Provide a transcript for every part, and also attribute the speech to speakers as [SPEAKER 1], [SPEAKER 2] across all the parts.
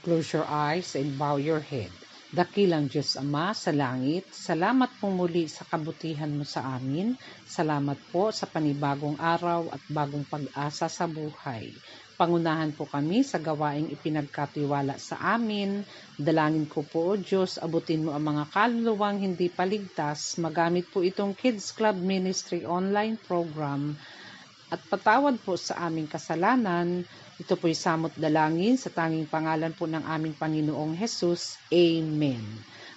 [SPEAKER 1] Close your eyes and bow your head. Dakilang Diyos Ama sa langit, salamat po muli sa kabutihan mo sa amin. Salamat po sa panibagong araw at bagong pag-asa sa buhay. Pangunahan po kami sa gawaing ipinagkatiwala sa amin. Dalangin ko po, O Diyos, abutin mo ang mga kaluluwang hindi paligtas. Magamit po itong Kids Club Ministry online program at patawad po sa aming kasalanan. Ito po'y samot dalangin sa tanging pangalan po ng aming Panginoong Hesus. Amen.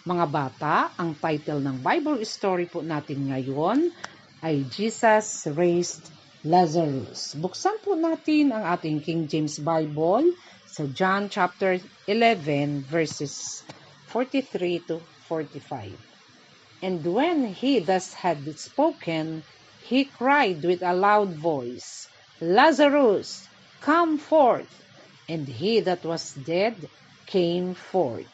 [SPEAKER 1] Mga bata, ang title ng Bible story po natin ngayon ay Jesus Raised Lazarus. Buksan po natin ang ating King James Bible sa John chapter 11 verses 43 to 45. And when he thus had spoken, he cried with a loud voice, Lazarus, come forth. And he that was dead came forth.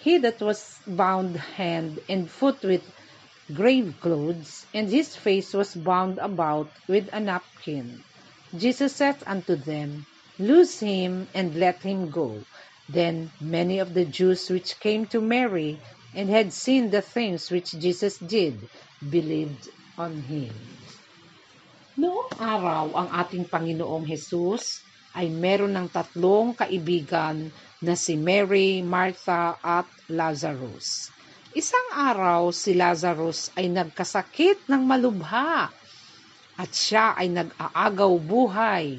[SPEAKER 1] He that was bound hand and foot with grave clothes, and his face was bound about with a napkin. Jesus said unto them, Loose him, and let him go. Then many of the Jews which came to Mary, and had seen the things which Jesus did, believed on him. Noong araw, ang ating Panginoong Hesus ay meron ng tatlong kaibigan na si Mary, Martha at Lazarus. Isang araw, si Lazarus ay nagkasakit ng malubha at siya ay nag-aagaw buhay.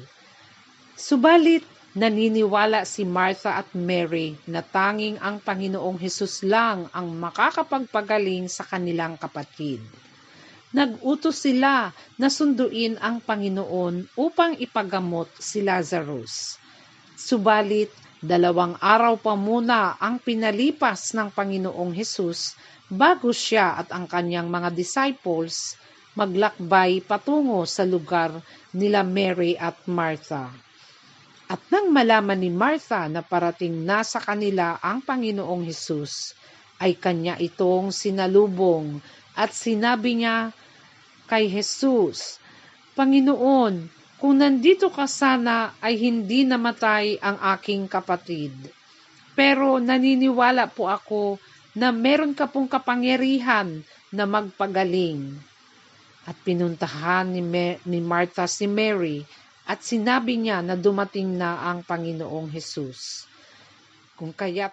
[SPEAKER 1] Subalit, naniniwala si Martha at Mary na tanging ang Panginoong Hesus lang ang makakapagpagaling sa kanilang kapatid. Nag-utos sila na sunduin ang Panginoon upang ipagamot si Lazarus. Subalit, 2 araw pa muna ang pinalipas ng Panginoong Hesus bago siya at ang kanyang mga disciples maglakbay patungo sa lugar nila Mary at Martha. At nang malaman ni Martha na parating na sa kanila ang Panginoong Hesus, ay kanya itong sinalubong at sinabi niya kay Jesus, Panginoon, kung nandito ka sana ay hindi namatay ang aking kapatid. Pero naniniwala po ako na meron ka pong kapangyarihan na magpagaling. At pinuntahan ni Martha si Mary at sinabi niya na dumating na ang Panginoong Hesus. Kung kaya